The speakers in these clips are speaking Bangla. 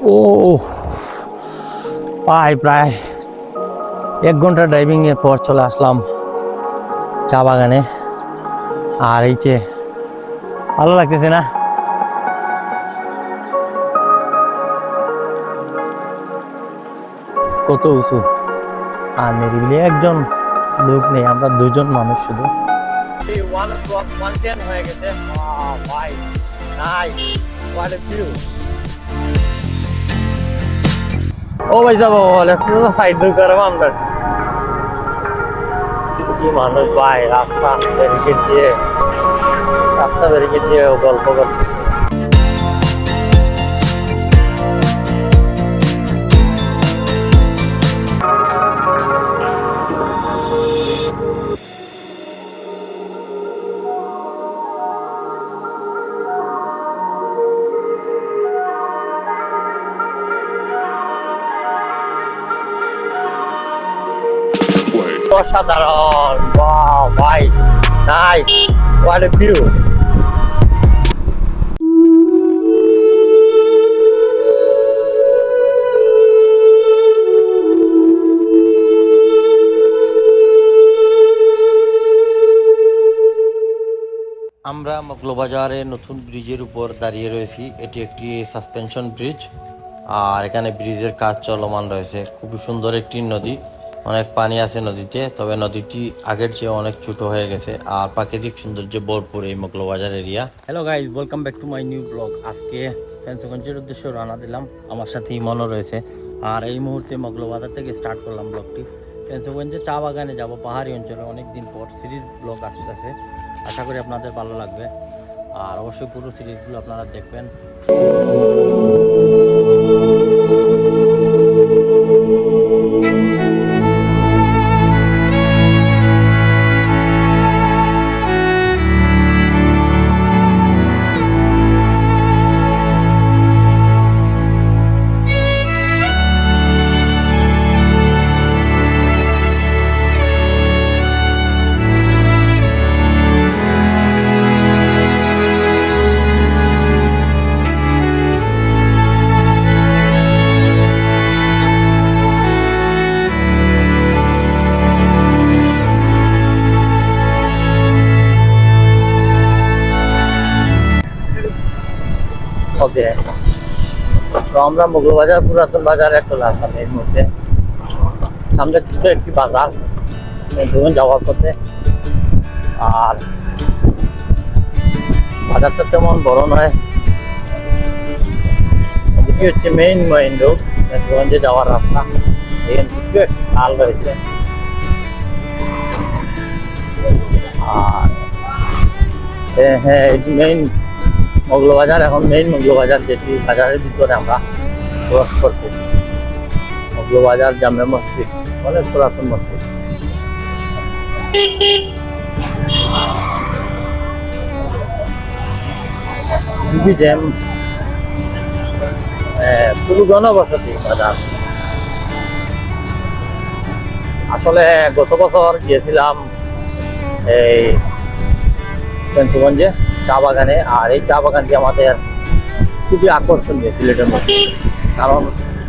ও প্রায় 1 ঘন্টা ড্রাইভিং এর পর চলে আসলাম চা বাগানে। আর এই যে ভালো লাগতেছে না? কত উঁচু, আর নিরিবিলি একজন লোক নেই, আমরা দুজন মানুষ শুধু। 1 o'clock 1:10 হয়ে গেছে। ভাই নাইস, হোয়াট এ ভিউ। ও ভাই যাবো একটু সাইড দিয়ে করে আমরা কি মানুষ ভাই, রাস্তা ব্যারিকেড দিয়ে গল্প করতে। অসাধারণ, ওয়াও ভাই নাইস, হোয়াট এ ভিউ। আমরা মগলবাজারে নতুন ব্রিজের উপর দাঁড়িয়ে রয়েছি। এটি একটি সাসপেনশন ব্রিজ, আর এখানে ব্রিজের কাজ চলমান রয়েছে। খুবই সুন্দর একটি নদী, অনেক পানি আছে নদীতে, তবে নদীটি আগের চেয়ে অনেক ছোট হয়ে গেছে, আর প্রাকৃতিক সৌন্দর্যে ভরপুর এই Moghbazar area. Hello guys, welcome back to my new blog. আজকে ফেন্সগঞ্জের উদ্দেশ্যে রওনা দিলাম, আমার সাথে ইমনও রয়েছে। আর এই মুহূর্তে মগলবাজার থেকে স্টার্ট করলাম ব্লগটি। ফেন্সগঞ্জে চা বাগানে যাব, পাহাড়ি অঞ্চলে, অনেকদিন পর সিরিজ ব্লগ আসতেছে। আশা করি আপনাদের ভালো লাগবে, আর অবশ্যই পুরো সিরিজগুলো আপনারা দেখবেন। ওকে, তো আমরা মগলবাজার পুরাতন বাজারে চলে আসলাম এই মুহূর্তে। সামনে ছোট একটি বাজার যখন যাওয়ার পথে, আর বাজারটা তেমন বড় নয়। এটি হচ্ছে মেইন রোড, যখনজে যাওয়ার রাস্তা। এখানে ছোট্ট একটি খাল রয়েছে, আর হ্যাঁ এটি মেইন মগলবাজার। এখন মেইন মগলবাজার, যেটি বাজারের ভিতরে আমরা ক্রস করতেছি। মগলবাজার জামে মসজিদ, অনেক পুরাতন মসজিদ। খুবই জ্যাম, পুরো জনবসতি বাজার। আসলে গত বছর গিয়েছিলাম এই ফেন্সগঞ্জে চা বাগানে, আর এই চা বাগানটি আমাদের খুবই আকর্ষণীয় সিলেটের মধ্যে। কারণ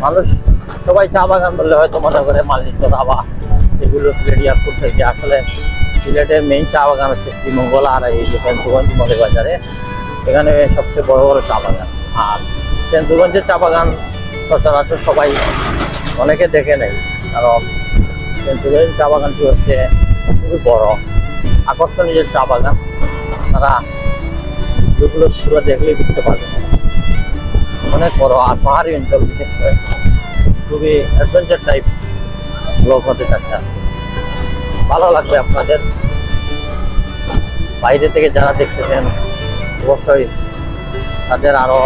মানুষ সবাই চা বাগান বললে হয়তো মনে করে মালনীছড়া বা এগুলো সিলেট এয়ারপোর্ট সাইডে। আসলে সিলেটের মেইন চা বাগান হচ্ছে শ্রীমঙ্গল আর এই যে ফেন্সগঞ্জ মগলবাজারে, এখানে সবচেয়ে বড় বড় চা বাগান। আর ফেন্সগঞ্জের চা বাগান সচরাচর সবাই অনেকে দেখে নেয়, কারণ ফেন্সগঞ্জ চা বাগানটি হচ্ছে খুবই বড় আকর্ষণীয় চা বাগান। তারা যেগুলো পুরো দেখলেই বুঝতে পারবে, অনেক বড়। আর পাহাড়ি অঞ্চল, বিশেষ করে খুবই অ্যাডভেঞ্চার টাইপ ব্লগ হতে চাচ্ছে। ভালো লাগবে আপনাদের, বাইরে থেকে যারা দেখতেছেন অবশ্যই তাদের আরো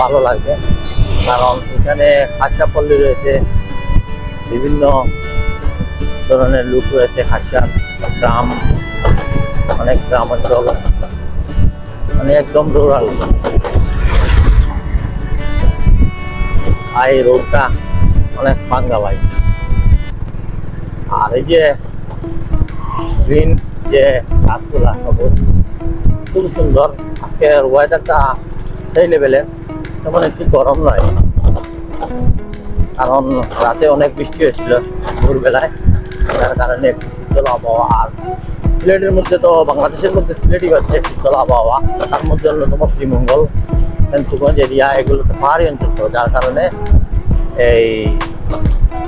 ভালো লাগবে। কারণ এখানে খাসিয়া পল্লী রয়েছে, বিভিন্ন ধরনের লোক রয়েছে, খাসিয়া গ্রাম, অনেক গ্রাম অঞ্চল, মানে একদম রুরাল। আর এই রোডটা অনেক ভাঙ্গা ভাই। আর এই যে গ্রিন যে গাছগুলা সবুজ, খুব সুন্দর। আজকের ওয়েদারটা সেই লেভেলের, তেমন একটি গরম নয়, কারণ রাতে অনেক বৃষ্টি হয়েছিল ভোরবেলায়, যার কারণে একটু শীতল আবহাওয়া। আর সিলেটের মধ্যে তো বাংলাদেশের মধ্যে সিলেটই হচ্ছে শীতল আবহাওয়া, তার মধ্যে অন্যতম শ্রীমঙ্গল, ফেঞ্চুগঞ্জ এরিয়া, এগুলোতে পাহাড়ি অঞ্চল তো, যার কারণে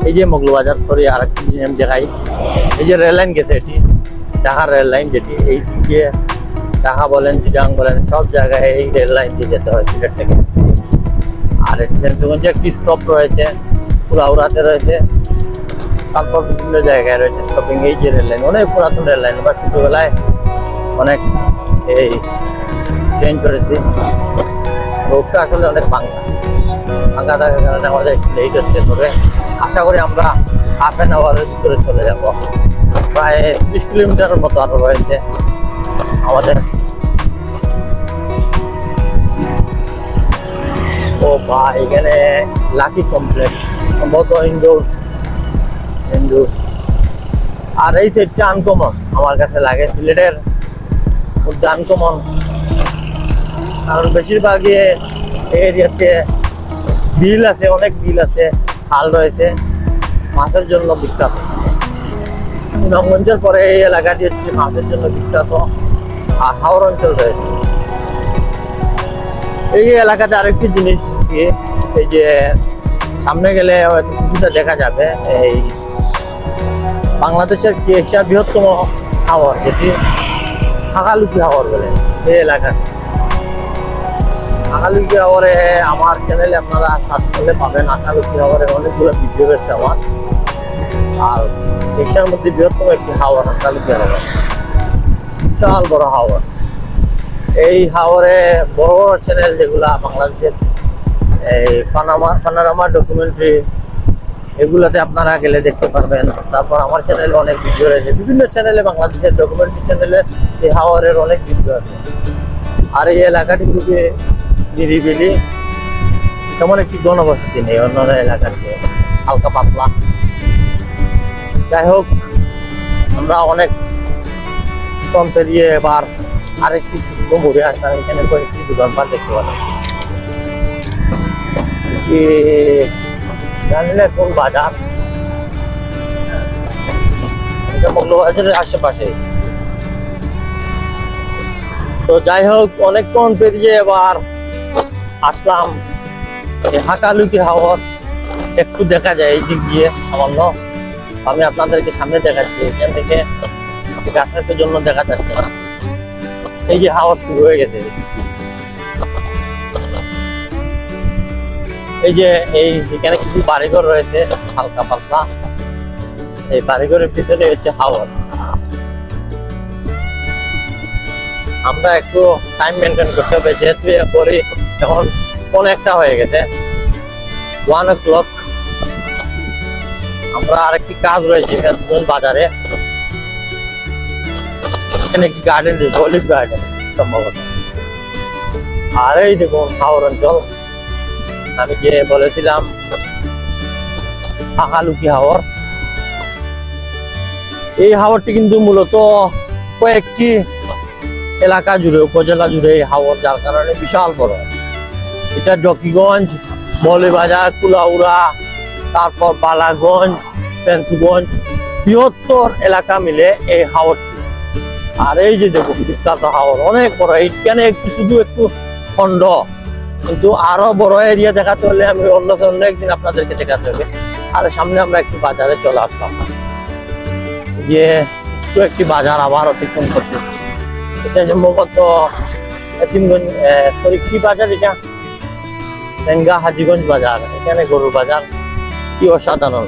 এই যে মগলবাজার, সরি আর একটি জিনিস আমি দেখাই, এই যে রেল লাইন গেছে, এটি ঢাকার রেল লাইন, যেটি এই দিক দিয়ে ঢাকা বলেন, চিটাং বলেন, সব জায়গায় এই রেল লাইন দিয়ে যেতে হয় সিলেট থেকে। আর এটি ফেঞ্চুগঞ্জে একটি স্টপ রয়েছে, কুলাউড়াতে রয়েছে, তারপর বিভিন্ন জায়গায় রয়েছে স্টপিং। এই যে রেল লাইন অনেক পুরাতন রেল লাইন, বা ছোটবেলায় অনেক এই চেঞ্জ করেছি। রোডটা আসলে অনেক ভাঙা থাকার কারণে আমাদের একটু লেট হচ্ছে, তবে আশা করি আমরা ½ আওয়ারের ভিতরে চলে যাব। প্রায় 30 কিলোমিটারের মতো আরো রয়েছে আমাদের। ও ভাই, এখানে লাকি কমপ্লেক্স, সম্ভবত ইনডোর। আর এই সেটটা আনকমন আমার কাছে লাগে, সিলেটের মধ্যে আনকমন, কারণ বেশিরভাগই এরিয়াতে বিল আছে, অনেক বিল আছে, খাল রয়েছে, মাছের জন্য বিখ্যাত। সুনামগঞ্জের পরে এই এলাকাটি হচ্ছে মাছের জন্য বিখ্যাত। আর হাওর অঞ্চল রয়েছে এই এলাকাতে। আরেকটি জিনিস কি, এই যে সামনে গেলে হয়তো কিছুটা দেখা যাবে, এই বাংলাদেশের কি এশিয়ার বৃহত্তম হাওর, যেটি হাকালুকি হাওর বলে এই এলাকা। হাকালুকি হাওরে আমার চ্যানেলে আপনারা সার্চ করলে পাবেন, হাকালুকি হাওরের অনেকগুলো ভিডিও রয়েছে আমার। আর এশিয়ার মধ্যে বৃহত্তম একটি হাওর হাকালুকি হাওর, বিশাল বড় হাওর। এই হাওরে বড় বড় চ্যানেল যেগুলা বাংলাদেশের, এই পানারামা ডকুমেন্টারি, এগুলাতে আপনারা গেলে দেখতে পারবেন। তারপর আমার চ্যানেলে অনেক ভিডিও রয়েছে, বিভিন্ন চ্যানেলে, বাংলাদেশের ডকুমেন্টারি চ্যানেলে এই হাওরের অনেক ভিডিও আছে। আর এই এলাকাটি খুবই নিরিবিলি, তেমন একটি জনবসতি নেই অন্যান্য এলাকার চেয়ে, হালকা পাতলা। যাই হোক, আমরা অনেক কম পেরিয়ে এবার আরেকটি ঘুরে আসলাম। এখানে কয়েকটি দোকানপাট দেখতে পাবেন। জানি না কোন বাজার, এটা মগলবাজারের আশেপাশে। তো যাই হোক, অনেকক্ষণ পেরিয়ে এবার আসলাম হাকালুকি হাওর। একটু দেখা যায় এই দিক দিয়ে সামান্য, আমি আপনাদেরকে সামনে দেখাচ্ছি, এখান থেকে গাছের জন্য দেখা যাচ্ছে না। এই যে হাওর শুরু হয়ে গেছে, এই যে এখানে কিছু বাড়িঘর রয়েছে হালকা পাতলা, এই বাড়িঘরের পিছনে হচ্ছে হাওর। আমরা একটু টাইম মেনটেন করতে হবে, যেহেতু পরে এখন 1:15 হয়ে গেছে, 1 o'clock। আমরা আরেকটি কাজ রয়েছে বাজারে, এখানে একটি গার্ডেন রয়েছে, অলিভ গার্ডেন সম্ভবত। আর এই দেখুন হাওর অঞ্চল, আমি যে বলেছিলাম হাকালুকি হাওর। এই হাওরটি কিন্তু মূলত কয়েকটি এলাকা জুড়ে, উপজেলা জুড়ে এই হাওর, যার কারণে বিশাল বড়। এটা জকিগঞ্জ, মৌলভীবাজার, কুলাউড়া, তারপর বালাগঞ্জ, ফেঞ্চুগঞ্জ, বৃহত্তর এলাকা মিলে এই হাওরটি। আর এই যে দেখুন বিখ্যাত হাওর, অনেক বড়। এইখানে শুধু একটু খন্ড, কিন্তু আরো বড় এরিয়া দেখাতে হলে আমি অন্য একদিন আপনাদেরকে দেখাতে হবে। আর সামনে আমরা একটু বাজারে চলে আসলাম, যে একটি বাজার আবার অতিক্রম করতেছি। এটা সম্ভবত এতিমগঞ্জ, সরি কি বাজার এটা, টেঙ্গা হাজিগঞ্জ বাজার। এখানে গরুর বাজার, কি অসাধারণ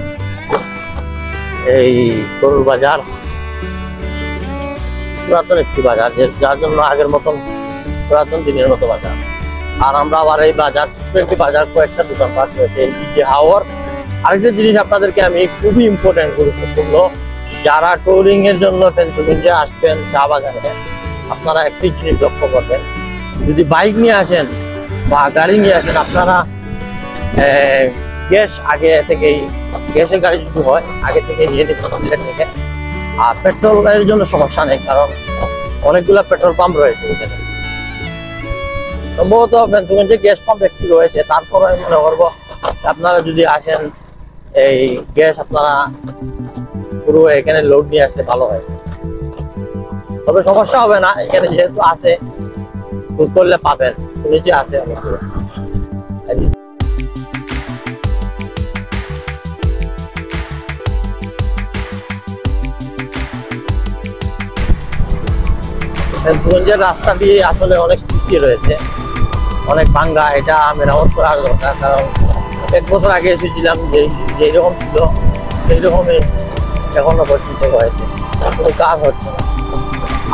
এই গরুর বাজার, পুরাতন একটি বাজার, যার জন্য আগের মতন পুরাতন দিনের মতো বাজার। আর আমরা আবার এই বাজার, ছোট্ট একটি বাজার, কয়েকটা দোকানপাট রয়েছে। এই যে হাওর, আরেকটা জিনিস আপনাদেরকে আমি খুবই ইম্পর্টেন্ট, গুরুত্বপূর্ণ, যারা ট্যুরিং এর জন্য ফেঞ্চুগঞ্জে আসবেন চা বাগানে, আপনারা একটি জিনিস লক্ষ্য করবেন, যদি বাইক নিয়ে আসেন বা গাড়ি নিয়ে আসেন, আপনারা গ্যাস আগে থেকেই, গ্যাসের গাড়ি যদি হয় আগে থেকে নিয়ে নিতে সিলেট থেকে। আর পেট্রোলের জন্য সমস্যা নেই, কারণ অনেকগুলো পেট্রোল পাম্প রয়েছে এখানে। সম্ভবত ফেঞ্চুগঞ্জে গ্যাস পাম্প একটি রয়েছে। তারপরে আমি মনে করবো আপনারা যদি আসেন এই গ্যাস আপনারা পুরো এখানে লোড নিয়ে আসলে ভালো হয়। তবে সমস্যা হবে না, এখানে যেহেতু আছে খোঁজ করলে পাবেন, শুনেছি আছে আমাদের। ফেঞ্চুগঞ্জের রাস্তাটি আসলে অনেক পিছিয়ে রয়েছে, অনেক ভাঙ্গা, এটা মেরামত করার দরকার। কারণ 1 বছর আগে এসেছিলাম, যেই রকম ছিল সেই রকমই এখনো পর্যন্ত রয়েছে, কোনো কাজ হচ্ছে না।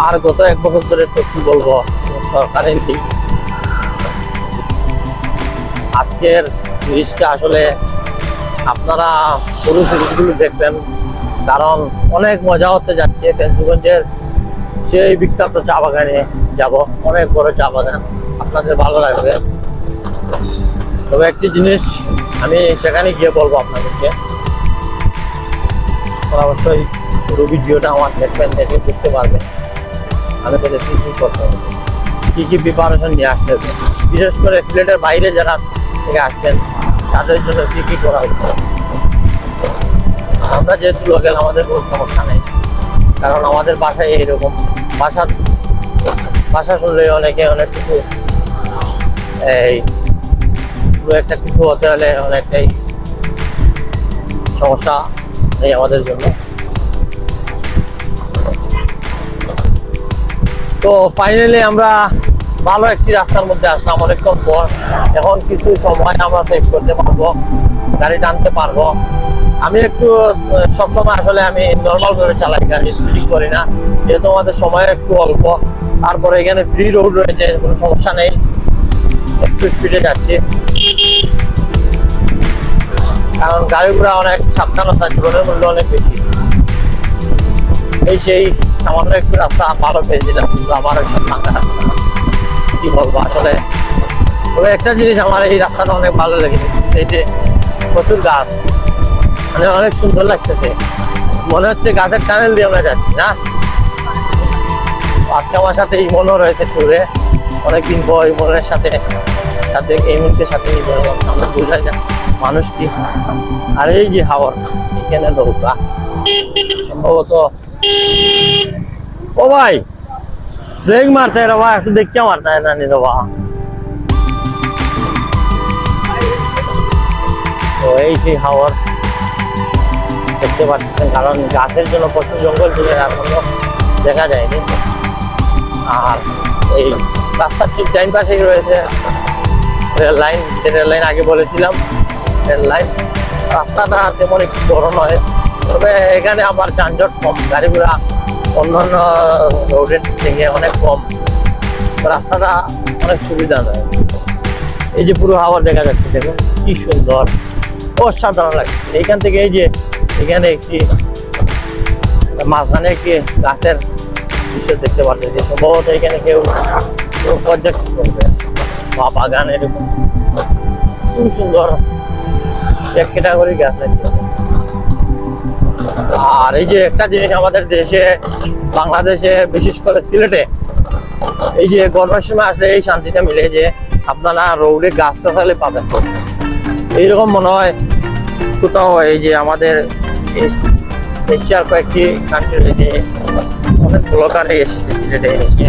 আর গত 1 বছর ধরে তো কি বলবো, সরকারের দিক। আজকের সিরিজটা আসলে আপনারা পুরো সিরিজগুলো দেখবেন, কারণ অনেক মজা হতে যাচ্ছে। ফেঞ্চুগঞ্জের সেই বিখ্যাত চা বাগানে যাব, অনেক বড় চা বাগান, আপনাদের ভালো লাগবে। তবে একটি জিনিস আমি সেখানে গিয়ে বলবো আপনাদেরকে, অবশ্যই পুরো ভিডিওটা আমার দেখবেন, দেখে বুঝতে পারবেন আমি তাদের কি কি করতে হবে, কি কি প্রিপারেশন নিয়ে আসতে হবে, বিশেষ করে সিলেটের বাইরে যারা থেকে আসবেন তাদের জন্য কি কি করা হচ্ছে। আমরা যেহেতু লোকাল, আমাদের কোনো সমস্যা নেই, কারণ আমাদের বাসায় এইরকম ভাষা শুনলে অনেকে অনেক কিছু, এই একটা কিছু হতে হলে অনেকটাই সমস্যা নেই আমাদের জন্য। তো ফাইনালি আমরা ভালো একটি রাস্তার মধ্যে আসলাম অনেকক্ষণ পর। এখন কিছু সময় আমরা সেভ করতে পারবো, গাড়ি টানতে পারবো। আমি একটু সবসময় আসলে আমি নর্মাল ভাবে চালাই, গাড়ি স্পিড করি না, যেহেতু আমাদের সময় একটু অল্প। তারপরে এখানে ফ্রি রোড রয়েছে, কোনো সমস্যা নেই, একটু স্পিডে যাচ্ছি। কারণ গাড়ি ঘোড়া অনেক সাবধানতা, জীবনের মূল্য অনেক বেশি। এই সেই সামান্য একটু রাস্তা ভালো পেয়েছিলাম, কিন্তু আমার ফাঁকা রাস্তা, কি বলবো আসলে। তবে একটা জিনিস আমার এই রাস্তাটা অনেক ভালো লেগেছে, এই যে প্রচুর গাছ, মানে অনেক সুন্দর লাগতেছে, মনে হচ্ছে গাছের টানেল দিয়ে আমরা যাচ্ছি না। আজকে আমার সাথে ইমনও রয়েছে ট্যুরে, অনেকদিন পর ইমনের সাথে ইমনকে সাথে আমরা বোঝাই না মানুষ কি। আর এই যে হাওর, এখানে নৌকা সম্ভবত। ও ভাই ব্রেক মারতে রে ভাই, একটু দেখতে মারতে না নি রে ভাই। তো এই সেই হাওর দেখতে পাচ্ছেন, কারণ গাছের জন্য প্রচুর জঙ্গল ছিল, এখনো দেখা যায়নি। আর এই রাস্তার ঠিক ডাইন পাশেই রয়েছে রেল লাইন, যে রেল লাইন আগে বলেছিলাম, রেল লাইন। রাস্তাটা তেমন একটু বড় নয়, তবে এখানে আবার যানজট কম, গাড়ি ঘোড়া অন্যান্য রোডের থেকে অনেক কম, রাস্তাটা অনেক সুবিধা নয়। এই যে পুরো হাওয়া দেখা যাচ্ছে, দেখুন কি সুন্দর, অসাধারণ লাগছে। এইখান থেকে এই যে এখানে একটি মাঝখানে একটি গাছের দৃশ্য দেখতে পাচ্ছি, সম্ভবত এখানে কেউ প্রজেক্ট করবে বা বাগান, এরকম খুব সুন্দর এক ক্যাটাগরি গাছ লাগিয়েছে। আর এই যে একটা জিনিস আমাদের দেশে, বাংলাদেশে, বিশেষ করে সিলেটে, এই যে গরমের সময় আসলে এই শান্তিটা মিলে যে আপনারা রোডে গাছ গাছালি পাবেন। এইরকম মনে হয় কোথাও, এই যে আমাদের এশিয়ার কয়েকটি কান্ট্রি রয়েছে, অনেক ব্লগারে এসেছে সিলেটে, এসে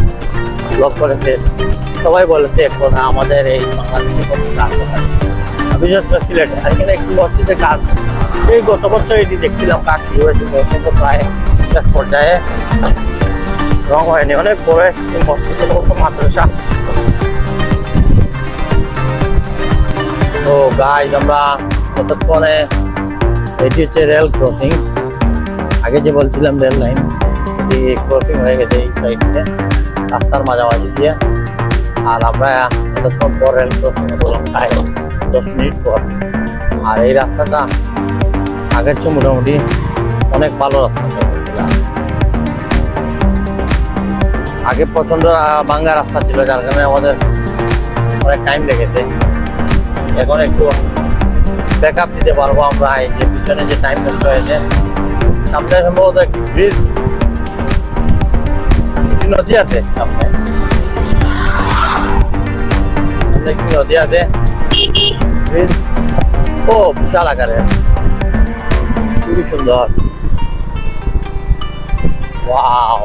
ব্লগ করেছে, সবাই বলেছে এক কথা, আমাদের এই বাংলাদেশে কত গাছ গাছালি, বিশেষ করে সিলেটে। আর এখানে একটি মসজিদের কাজ, এই গত বছর এটি দেখছিলাম, কাজ শুরু হয়েছিল, প্রায় শেষ পর্যায়ে, রং হয়নি। অনেক বড় একটি মসজিদ, মাদ্রাসা। তো গাইজ আমরা ততক্ষণে, এটি হচ্ছে রেল ক্রসিং, আগে যে বলছিলাম রেল লাইন, এটি ক্রসিং হয়ে গেছে এই সাইডে রাস্তার মাঝামাঝি দিয়ে। আর আমরা এতক্ষণ পর রেল ক্রসিং বললাম, প্রায় 10 মিনিট পর। আর এই রাস্তাটা আগের চেয়ে মোটামুটি অনেক ভালো রাস্তা পেয়েছিলাম। আগে প্রচন্ড ভাঙ্গা রাস্তা ছিল, যার কারণে আমাদের অনেক টাইম লেগেছে। এখন একটু ব্যাক আপ দিতে পারবো আমরা। এই যে পিছনে যে টাইম নষ্ট হয়েছে, সামনে সম্ভবত একটি ব্রিজ, একটি নদী আছে সামনে, একটি নদী আছে, ব্রিজ ও বিশাল আকারের। খুবই সুন্দর। Wow,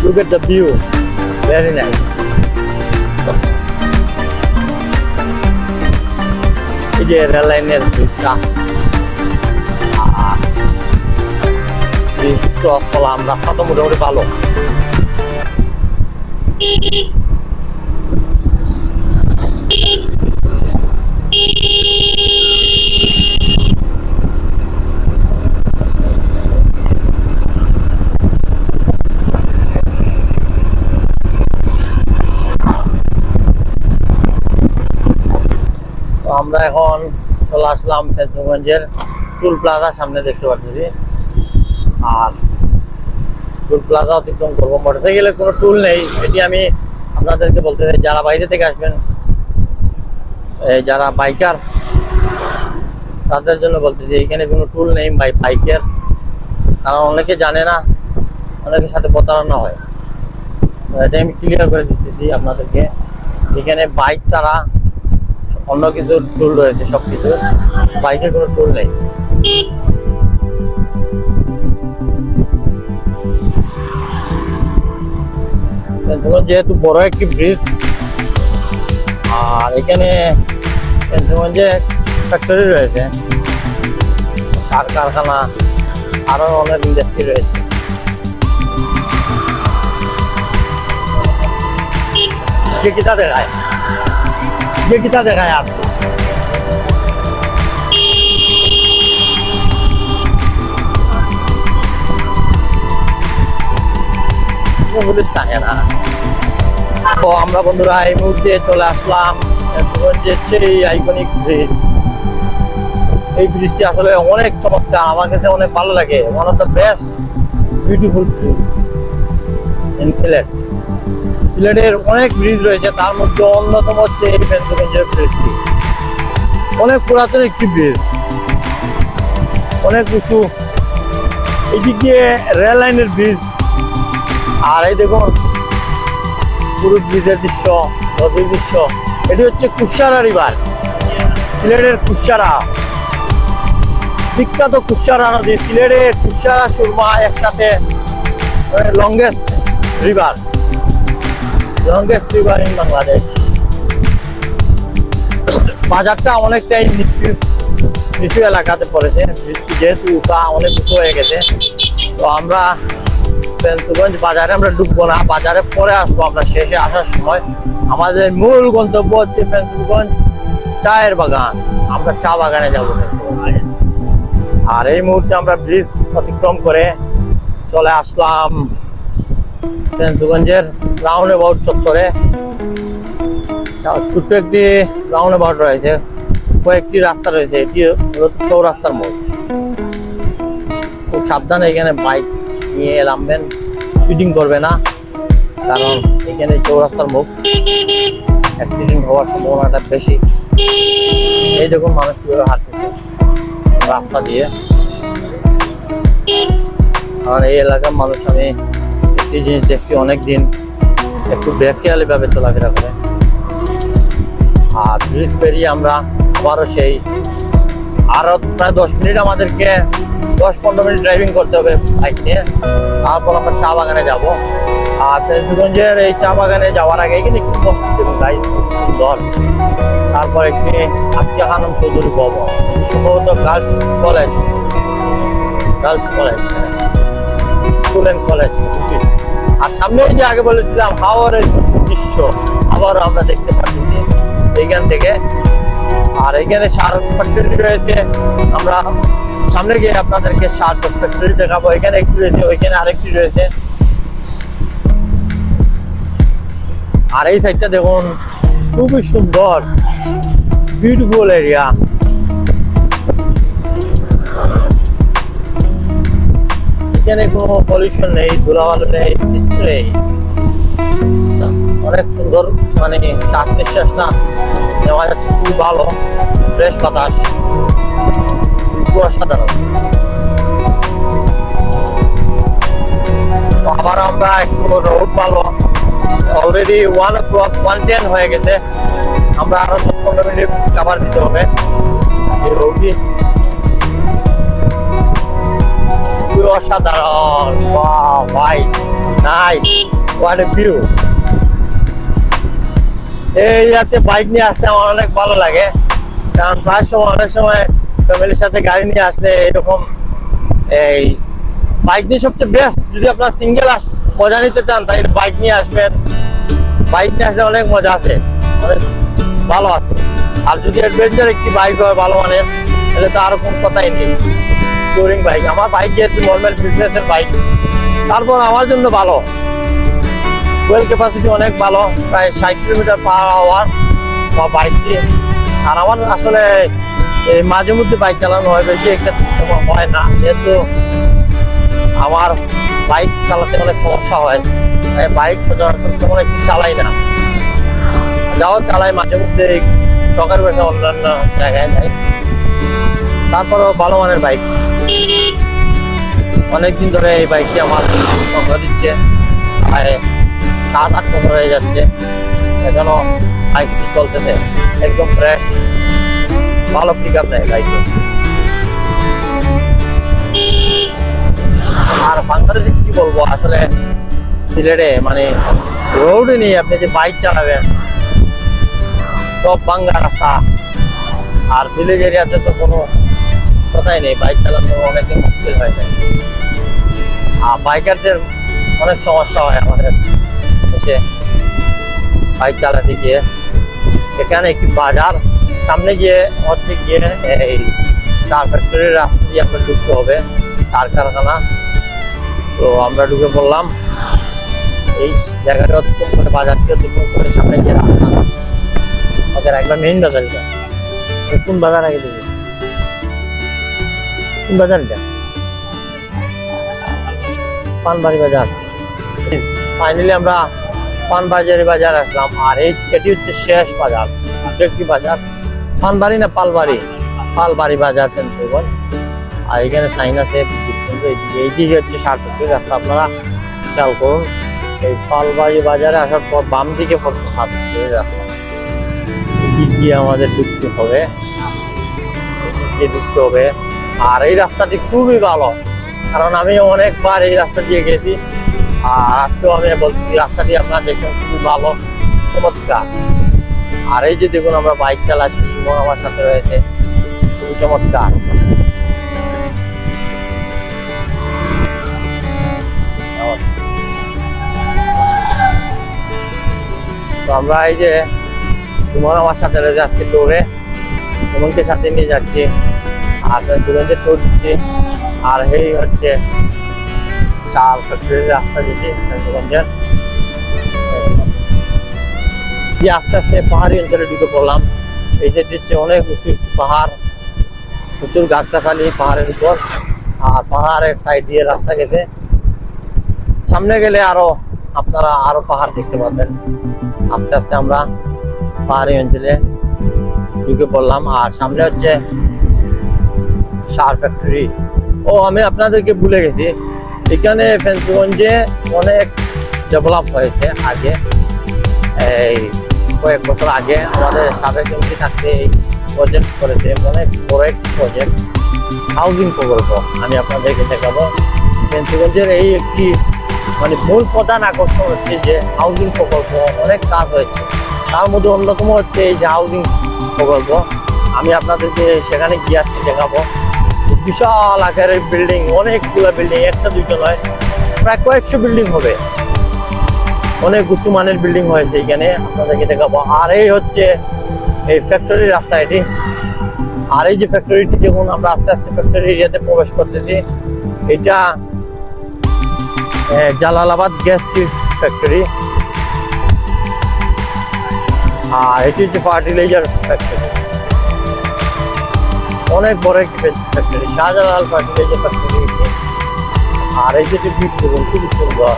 look at the view, very nice. এই যে রেল লাইনের ব্রিজটা, ব্রিজ ক্রস করলাম, রাস্তা তো মোটামুটি ভালো। আমরা এখন চলে আসলাম ফেঞ্চুগঞ্জের টুল প্লাজার সামনে, দেখতে পাচ্ছি। আর টুল প্লাজা অতিক্রম করবো, মোটরসাইকেলে কোনো টুল নেই। এটি আমি আপনাদেরকে বলতে চাই, যারা বাইরে থেকে আসবেন, যারা বাইকার, তাদের জন্য বলতেছি এখানে কোনো টুল নেই বাইকের। কারণ অনেকে জানে না, অনেকের সাথে প্রতারণা হয়। এটা আমি ক্লিয়ার করে দিতেছি আপনাদেরকে। এখানে বাইক ছাড়া অন্য কিছু টুল রয়েছে, সব কিছু। বাইকের কোনো টুল নেই। যেহেতু বড় একটি ব্রিজ, আর এখানে যে ফ্যাক্টরি রয়েছে, সার কারখানা, আরো অনেক ইন্ডাস্ট্রি রয়েছে। যে কিতা দেখায় আর তো আমরা বন্ধুরা এই মুহূর্তে চলে আসলাম সেই আইকনিক ব্রিজ। এই ব্রিজটি আসলে অনেক চমৎকার, আমার কাছে অনেক ভালো লাগে। One of the best beautiful bridge in Sylhet. সিলেটের অনেক ব্রিজ রয়েছে, তার মধ্যে অন্যতম হচ্ছে এই ফেঞ্চুগঞ্জের ব্রিজটি। অনেক পুরাতন একটি ব্রিজ, অনেক উঁচু। এদিক দিয়ে রেল লাইনের ব্রিজ, আর এই দেখুন পুরো ব্রিজের দৃশ্য, নদীর দৃশ্য। এটি হচ্ছে কুশারা রিভার, সিলেটের কুশারা, বিখ্যাত কুশারা নদী। সিলেটের কুশারা সুরমা একসাথে লংগেস্ট রিভার ইন বাংলাদেশ। বাজারটা অনেকটাই নিচু এলাকাতে পড়েছে, যেহেতু উঁচা, অনেক উঁচু হয়ে গেছে। তো আমরা ফেঞ্চুগঞ্জ বাজারে আমরা ঢুকবো না, বাজারে পরে আসবো আমরা শেষে আসার সময়। আমাদের মূল গন্তব্য হচ্ছে ফেঞ্চুগঞ্জ চায়ের বাগান। আমরা চা বাগানে যাবো। আর এই মুহূর্তে আমরা ব্রিজ অতিক্রম করে চলে আসলাম ফেঞ্চুগঞ্জের রাউন্ড অ্যাবাউট চত্বরে। ছোট্ট একটি রাউন্ড অ্যাবাউট রয়েছে, কয়েকটি রাস্তা রয়েছে। এটি চৌরাস্তার মোড়। খুব সাবধানে এখানে বাইক নিয়ে নামবেন, স্পিডিং করবে না, কারণ এখানে চৌরাস্তার মুখ, অ্যাক্সিডেন্ট হওয়ার সম্ভাবনাটা বেশি। এই দেখুন মানুষ কিভাবে হাঁটতেছে রাস্তা দিয়ে। কারণ এই এলাকার মানুষ, আমি একটি জিনিস দেখছি, অনেকদিন একটু বেখেয়ালি ভাবে চলাফেরা করে। আর ব্রিজ পেরিয়ে আমরা আবারও সেই আরো প্রায় 10 মিনিট, আমাদেরকে 10-15 মিনিট ড্রাইভিং করতে হবে বাইক নিয়ে। তারপর আমরা চা বাগানে যাব। আর ফেঞ্চুগঞ্জের এই চা বাগানে যাওয়ার আগে এখানে একটু মসজিদ দেখুন গাইস, খুব সুন্দর। তারপর একটি আসিয়া খানম চৌধুরী ভবন, সম্ভবত girls college, school and college. আর সামনে যে আগে বলেছিলাম হাওরের দৃশ্য আবারও আমরা দেখতে পাচ্ছি এইখান থেকে। আর এখানে সার ফ্যাক্টরি রয়েছে, আমরা সামনে গিয়ে আপনাদেরকে সার ফ্যাক্টরি দেখাবো। এখানে একটি রয়েছে, ওইখানে আরেকটি রয়েছে। আর এই সাইডটা দেখুন, খুবই সুন্দর, বিউটিফুল এরিয়া। এখানে কোনো পলিউশন নেই, ধুলাবালু নেই, কিছু নেই। অনেক সুন্দর, মানে শ্বাস নিঃশ্বাস না নেওয়া যাচ্ছে, খুব ভালো ফ্রেশ বাতাস, অসাধারণ। আবার আমরা একটু রোড ভালো, অলরেডি 1 o'clock 1:10 হয়ে গেছে। আমরা আরো 10-15 মিনিট কাভার দিতে হবে এই রোডটি। অসাধারণ, বাহ ভাই, নাইস, হোয়াট এ ভিউ। এই যাতে বাইক নিয়ে আসতে আমার অনেক ভালো লাগে, কারণ প্রায় সময় অনেক সময় ফ্যামিলির সাথে গাড়ি নিয়ে আসলে এরকম এই বাইক নিয়ে সবচেয়ে বেস্ট। যদি আপনার সিঙ্গেল মজা নিতে চান তাহলে বাইক নিয়ে আসবেন, বাইক নিয়ে আসলে অনেক মজা আছে, অনেক ভালো আছে। আর যদি অ্যাডভেঞ্চার একটি বাইক হয় ভালো মানের, তাহলে তো আরো কোন কথাই নেই। টুরিং বাইক, আমার বাইক যেহেতু নর্মাল বিজনেসের বাইক, তারপর আমার জন্য ভালো, ফুয়েল ক্যাপাসিটি অনেক ভালো, প্রায় 60 কিলোমিটার পার আওয়ার আমার বাইকটি। আর আমার আসলে এই মাঝে মধ্যে বাইক চালানো হয়, বেশি একটা হয় না, যেহেতু আমার বাইক চালাতে অনেক সমস্যা হয়, তাই বাইক সচরাচর তেমন একটু চালাই না। যাও চালাই মাঝে মধ্যে শখের বসে অন্যান্য জায়গায় যাই। তারপরও ভালো মানের বাইক, অনেকদিন ধরে এই বাইকটি আমার সঙ্গ দিচ্ছে, প্রায় 7-8 বছর হয়ে যাচ্ছে, এখনো বাইকটি চলতেছে, একদম ফ্রেশ, ভালো পিক আপ নেয় বাইকে। আর বাংলাদেশে কি বলবো, আসলে সিলেটে মানে রোডে নেই, আপনি যে বাইক চালাবেন সব ভাঙ্গা রাস্তা, আর ভিলেজ এরিয়াতে তো কোনো কথাই নেই, বাইক চালানো অনেকই মুশকিল হয়ে যায়। আর বাইকারদের অনেক সমস্যা হয় আমাদের দেশে বাইক চালাতে গিয়ে। এখানে একটি বাজার, সামনে গিয়ে হচ্ছে গিয়ে এই সার ফ্যাক্টরির রাস্তা দিয়ে আপনার ঢুকতে হবে, সার কারখানা। তো আমরা ঢুকে পড়লাম এই জায়গাটা অতিক্রম করে, বাজারটি অতিক্রম করে সামনে গিয়ে রাস্তা ওদের একবার মেইন বাজার। কোন বাজার আগে দেবে, কোন বাজার এটা? পানবাড়ি বাজার। ফাইনালি আমরা পানবাজারি বাজার আসলাম, আর এটি হচ্ছে শেষ বাজার। একটি বাজার পানবাড়ি না পালবাড়ি, পালবাড়ি বাজার কিন্তু। আর এখানে সাইন আছে, এইদিকে হচ্ছে সার ফ্যাক্টরির রাস্তা, আপনারা খেয়াল করুন। এই পালবাড়ি বাজারে আসার পর বাম দিকে পড়ছে সার ফ্যাক্টরির রাস্তা, এদিক দিয়ে আমাদের ঢুকতে হবে, ঢুকতে হবে। আর এই রাস্তাটি খুবই ভালো, কারণ আমি অনেকবার এই রাস্তা দিয়ে গেছি, আর আজকেও আমি বলতেছি রাস্তাটি আপনারা দেখুন, খুবই ভালো, চমৎকার। আর এই যে দেখুন আমরা বাইক চালাচ্ছি, এবং আমার সাথে রয়েছে, খুবই চমৎকার। আমরা এই যে তোমার আমার সাথে রয়েছে আজকে ট্যুরে, তোমাকে সাথে নিয়ে যাচ্ছি, আর দুজনকে ট্যুর দিচ্ছি। আর এই হচ্ছে চাল ফ্যাক্টরির রাস্তা যেটি ফেঞ্চুগঞ্জের। আস্তে আস্তে পাহাড়ি অঞ্চলে ঢুকে পড়লাম। এই সাইডটি হচ্ছে অনেক উঁচু একটি পাহাড়, প্রচুর গাছগাছালি পাহাড়ের উপর, আর পাহাড়ের সাইড দিয়ে রাস্তা গেছে। সামনে গেলে আরো আপনারা আরো পাহাড় দেখতে পাবেন। আস্তে আস্তে আমরা পাহাড়ি অঞ্চলে ঢুকে পড়লাম, আর সামনে হচ্ছে সার ফ্যাক্টরি। ও আমি আপনাদেরকে ভুলে গেছি, এখানে ফেঞ্চুগঞ্জে অনেক ডেভেলপ হয়েছে। আগে এই কয়েক বছর আগে আমাদের সাবেক এমপি থাকতে এই প্রজেক্ট করেছে, অনেক বড় একটি প্রজেক্ট, হাউজিং প্রকল্প। আমি আপনাদেরকে দেখাবো ফেঞ্চুগঞ্জের এই একটি মানে মূল প্রধান আকর্ষণ হচ্ছে যে হাউজিং প্রকল্প, অনেক কাজ হয়েছে, তার মধ্যে অন্যতম হচ্ছে এই যে হাউজিং প্রকল্প। আমি আপনাদেরকে সেখানে গিয়ে আসতে দেখাবো। বিশাল আকারের বিল্ডিং, অনেকগুলো বিল্ডিং, একটা দুইটা নয়, প্রায় কয়েকশো বিল্ডিং হবে, অনেক উঁচু মানের বিল্ডিং হয়েছে এখানে, আপনাদেরকে দেখাবো। আর এই হচ্ছে এই ফ্যাক্টরির রাস্তা এটি। আর এই যে ফ্যাক্টরিটি দেখুন, আমরা আস্তে আস্তে ফ্যাক্টরি এরিয়াতে প্রবেশ করতেছি। এটা জালালাবাদ গ্যাস ফ্যাক্টরি, আর এটি হচ্ছে ফার্টিলাইজার ফ্যাক্টরি, অনেক বড় একটি ফ্যাক্টরি, শাহজালাল ফার্টিলাইজার ফ্যাক্টরি। আর এই যেটি বিট দেখুন, খুবই সুন্দর,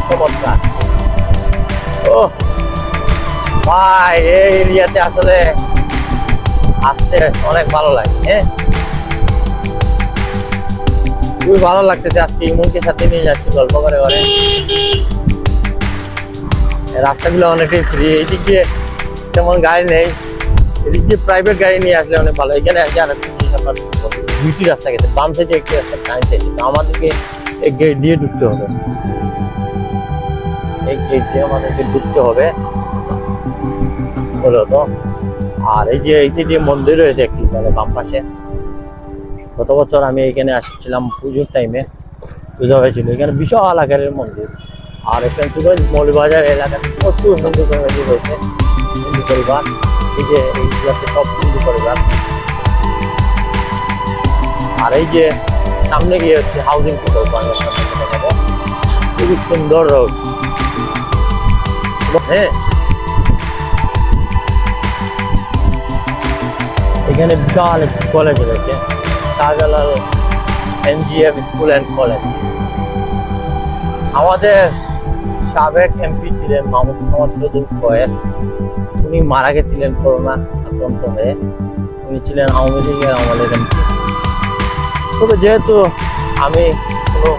চমৎকার। ও ভাই, এই এরিয়াতে আসলে আসতে অনেক ভালো লাগে। হ্যাঁ, খুবই ভালো লাগতেছে। আজকে ইমনকে সাথে নিয়ে যাচ্ছি গল্প করে করে। রাস্তাগুলো অনেকটাই ফ্রি, এইদিক দিয়ে তেমন গাড়ি নেই, এদিক দিয়ে প্রাইভেট গাড়ি নিয়ে আসলে অনেক ভালো। এখানে আসে আর একটা জিনিস আপনার দুইটি রাস্তা গেছে, বাম সাইডে একটি রাস্তা, ডান সাইডে। আমাদেরকে এই গেট দিয়ে ঢুকতে হবে, এই গেট দিয়ে আমাদেরকে ঢুকতে হবে মূলত। আর এই যে এই সাইডে মন্দির রয়েছে একটি, মানে বাম পাশে। গত বছর আমি এখানে আসছিলাম পুজোর টাইমে, পূজা হয়েছিল এখানে, বিশাল আকারের মন্দির। আর এখানে মৌলবাজার এলাকাতে প্রচুর হিন্দু ফ্যামিলি রয়েছে, হিন্দু পরিবার। এই যে এইগুলোতে সব হিন্দু পরিবার। আর এই যে সামনে গিয়ে হচ্ছে হাউজিং প্রকল্প, খুবই সুন্দর রোড। হ্যাঁ, এখানে বিশাল একটি কলেজ রয়েছে, Shahjalal NGF school and college. আমাদের সাবেক এমপি ছিলেন মাহমুদ সামাদ চৌধুরী ফয়েজ, উনি মারা গেছিলেন করোনা আক্রান্ত হয়ে। উনি ছিলেন আওয়ামী লীগের আমলের এমপি। তবে যেহেতু আমি কোনো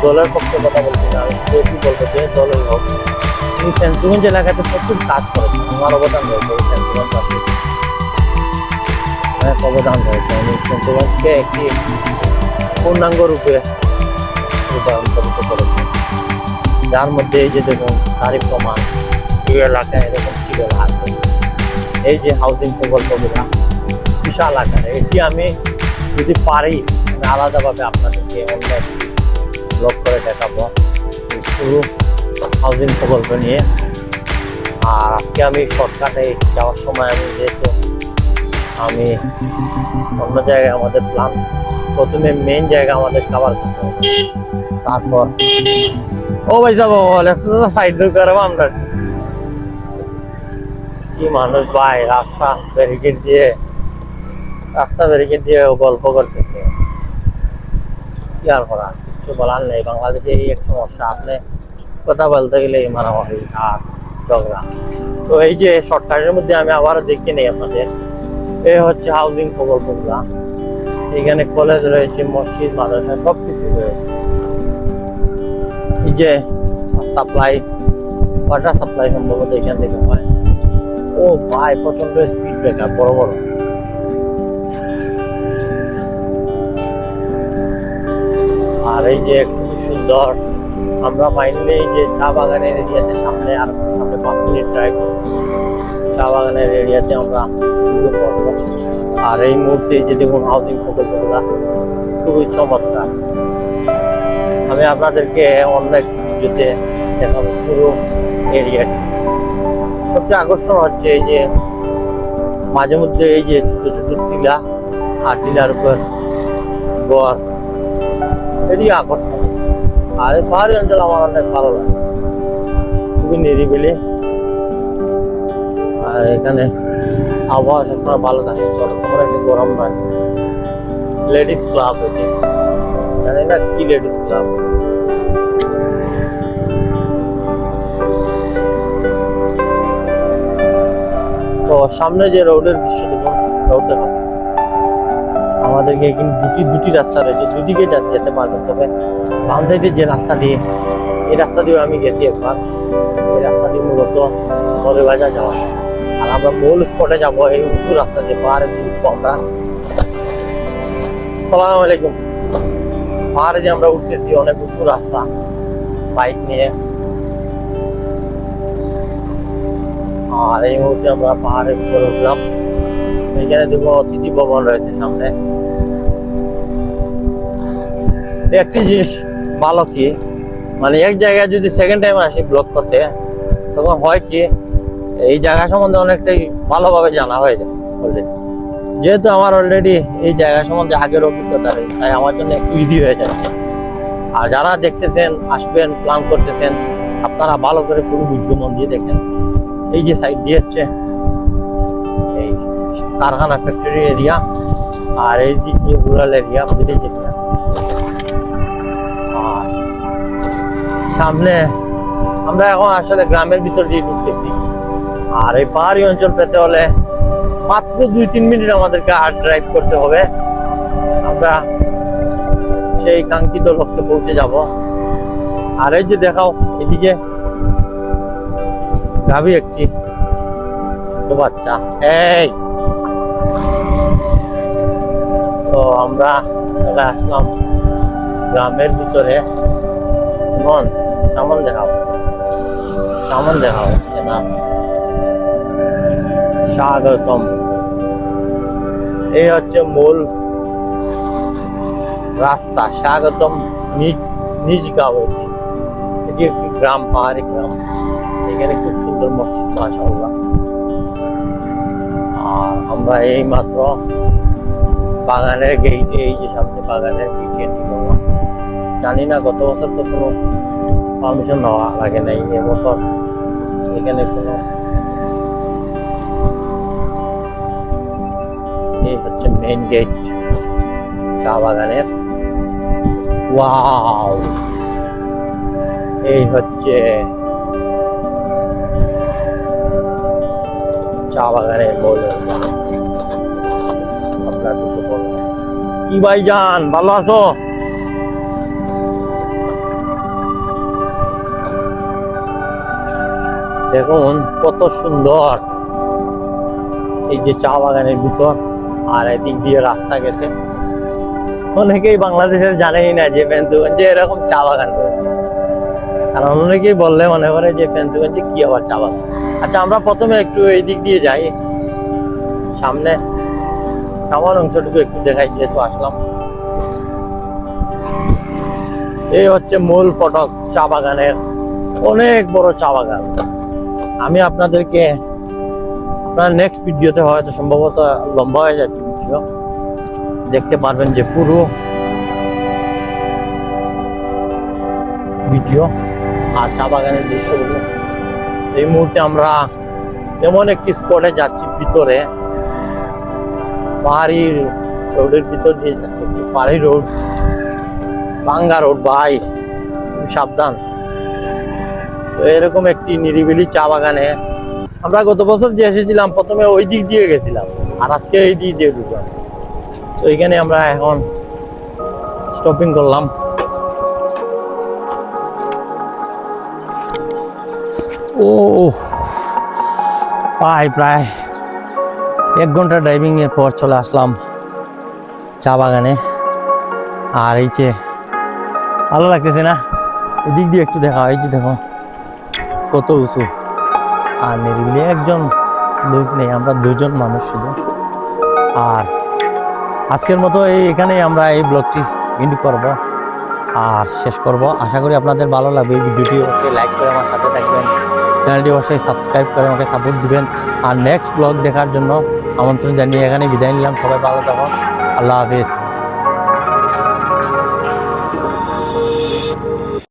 দলের পক্ষে কথা বলছি না, আমি কি বলবো, যে দলের হোক, উনি ফেন্সিগঞ্জ এলাকাতে প্রচুর কাজ করেছেন, আমার অবদান রয়েছে এই ফেন্সিগঞ্জ অনেক অবদান রয়েছে। উনি ফেন্সিগঞ্জকে একটি পূর্ণাঙ্গ রূপে রূপান্তরিত করেছেন, যার মধ্যে এই যে দেখুন তারিফ প্রমাণ, এই এলাকায় এরকম ছিল না। এই যে হাউজিং প্রকল্পগুলা বিশাল আকারে, এটি আমি যদি পারি আমি আলাদাভাবে আপনাদেরকে অন্য একটি ব্লগ করে দেখাবো পুরো হাউজিং প্রকল্প নিয়ে। আর আজকে আমি শর্টকাটে যাওয়ার সময় আমি যেহেতু আমি অন্য জায়গায় আমাদের প্ল্যান, প্রথমে মেইন জায়গা আমাদের খাবার করতে হবে, তারপর ও ভাই যাবো একটু সাইড দিয়ে করবো আমরা। কি মানুষ ভাই, রাস্তা ব্যারিকেড দিয়ে গল্প করতেছে, কি আর করা, কিছু বলার নেই। বাংলাদেশে এই এক সমস্যা, আপনি কথা বলতে গেলে মারামারি আর ঝগড়া। তো এই যে শর্টকাটের মধ্যে আমি আবারও দেখিয়ে নেই আপনাদের, এই হচ্ছে হাউজিং প্রকল্পগুলা। এখানে কলেজ রয়েছে, মসজিদ, মাদ্রাসা সবকিছু রয়েছে। এই যে সাপ্লাই, ওয়াটার সাপ্লাই সম্ভবত এখান থেকে হয়। ও ভাই, প্রচন্ড স্পিড ব্রেকার, বড় বড়। আর এই যে খুবই সুন্দর, আমরা ফাইনালি এই যে চা বাগানের এরিয়াতে সামনে, আর সামনে 5 মিনিট ড্রাইভ, চা বাগানের এরিয়াতে আমরা পড়বো। আর এই মুহূর্তে যে দেখুন হাউজিং প্রকল্পগুলা খুবই চমৎকার। আমি আপনাদেরকে অন্য একটি ভিডিওতে দেখাবো পুরো এরিয়াটি। সবচেয়ে আকর্ষণ হচ্ছে এই যে মাঝে মধ্যে এই যে ছোট ছোট টিলা, আর টিলার উপর গড়, এটি আকর্ষণ। আর এই পাহাড়ি অঞ্চল আমার অনেক ভালো লাগে, খুবই নিরিবিলি। আর এখানে আবহাওয়া সবসময় ভালো থাকে, তেমন একটি গরম নয়। লেডিস ক্লাব, এটি জানি না কি লেডিস ক্লাব। তো সামনে যে রোডের দৃশ্য দেখুন, রোড দেখুন, আমাদেরকে এখানে দুটি রাস্তা রয়েছে, দুদিকে যেতে পারবেন। তবে বাম সাইডে যে রাস্তাটি, এই রাস্তা দিয়েও আমি গেছি একবার। এই রাস্তাটি মূলত মৌলবাজার যাওয়া, আর আমরা মূল স্পটে যাবো এই উঁচু রাস্তা দিয়ে, পাহাড়ে দিয়ে উঠবো আমরা। আসসালামু আলাইকুম। পাহাড়ে যে আমরা উঠতেছি, অনেক উঁচু রাস্তা, বাইক নিয়ে। আর এই মুহূর্তে আমরা পাহাড়ের উপরে উঠলাম। এখানে দেখুন অতিথি ভবন রয়েছে সামনে। একটি জিনিস ভালো কি, মানে এক জায়গায় যদি সেকেন্ড টাইম আসি ব্লগ করতে, তখন হয় কি এই জায়গা সম্বন্ধে অনেকটাই ভালোভাবে জানা হয়ে যায় অলরেডি। যেহেতু আমার অলরেডি এই জায়গা সম্বন্ধে আগের অভিজ্ঞতা রয়েছে, তাই আমার জন্য একটু ইজি হয়ে যাচ্ছে। আর যারা দেখতেছেন, আসবেন, প্ল্যান করতেছেন, আপনারা ভালো করে পুরো ভিডিও মন দিয়ে দেখেন। এই যে সাইড দিয়ে হচ্ছে এই কারখানা ফ্যাক্টরি এরিয়া, আর এই দিক দিয়ে রুরাল এরিয়া, ভিলেজ এরিয়া। আর সামনে আমরা এখন আসলে গ্রামের ভিতর দিয়ে ঢুকতেছি। আর এই পাহাড়ি অঞ্চল পেতে হলে মাত্র 2-3 মিনিট আমাদেরকে আর ড্রাইভ করতে হবে, আমরা সেই কাঙ্ক্ষিত লক্ষ্যে পৌঁছে যাব। আর এই যে দেখাও, এদিকে গাভী, একটি ছোট বাচ্চা। এই তো তো আমরা চলে আসলাম গ্রামের ভিতরে। মন সামন দেখাও না, স্বাগতম। এই হচ্ছে মূল রাস্তা, স্বাগতম নিজ গাঁও। এটি একটি গ্রাম, পাহাড়ি গ্রাম। এখানে খুব সুন্দর মসজিদ, মাশাআল্লাহ। আর আমরা এই মাত্র বাগানের গেইটে, এই যে সামনে বাগানের গেইটে এন্ট্রি করলাম। জানি না, গত বছর তো কোনো পারমিশন নেওয়া লাগে নাই, এবছর এখানে কোনো। এই হচ্ছে মেইন গেট চা বাগানের। ওয়াও, এই হচ্ছে চা বাগানের মূল। আমরা ঢুকে পড়লাম। কি ভাইজান, ভালো আছো? দেখুন কত সুন্দর এই যে চা বাগানের ভিতর, আর এদিক দিয়ে রাস্তা গেছে। অনেকেই বাংলাদেশের জানেই না যে ফেঞ্চুগঞ্জে এরকম চা বাগান রয়েছে। কারণ অনেকেই বললে মনে করে যে ফেঞ্চুগঞ্জে কি আবার চা বাগান। আচ্ছা, আমরা প্রথমে একটু এই দিক দিয়ে যাই, সামনে আমার অংশটুকু একটু দেখাই, যেহেতু আসলাম। এই হচ্ছে মূল ফটক চা বাগানের, অনেক বড় চা বাগান। আমি আপনাদেরকে আপনার নেক্সট ভিডিওতে হয়তো সম্ভবত লম্বা হয়ে যাচ্ছে ভিডিও, দেখতে পারবেন যে পুরো ভিডিও আর চা বাগানের দৃশ্যগুলো। এই মুহূর্তে আমরা এমন একটি স্পটে যাচ্ছি, ভিতরে পাহাড়ি রোডের ভিতর দিয়ে যাচ্ছি, একটি পাহাড়ি রোড, ভাঙ্গা রোড। ভাই সাবধান। তো এরকম একটি নিরিবিলি চা বাগানে আমরা গত বছর যে এসেছিলাম, প্রথমে ওই দিক দিয়ে গেছিলাম, আর আজকে এই দিক দিয়ে ঢুকলাম। তো এখানে আমরা এখন স্টপিং করলাম। ও প্রায় 1 ঘন্টা ড্রাইভিং এর পর চলে আসলাম চা বাগানে। আর এই যে ভালো লাগতেছে না, এদিক দিয়ে একটু দেখা, এই যে দেখো কত উঁচু আর নিরিবিলি, একজন লোক নেই, আমরা 2জন মানুষ শুধু। আর আজকের মতো এখানেই আমরা এই ব্লগটি এন্ড করব আর শেষ করব। আশা করি আপনাদের ভালো লাগবে। এই ভিডিওটি অবশ্যই লাইক করে আমার সাথে থাকবেন, চ্যানেলটি অবশ্যই সাবস্ক্রাইব করে আমাকে সাপোর্ট দিবেন। আর নেক্সট ব্লগ দেখার জন্য আমন্ত্রণ জানিয়ে এখানে বিদায় নিলাম। সবাই ভালো থাকুন, আল্লাহ হাফিজ।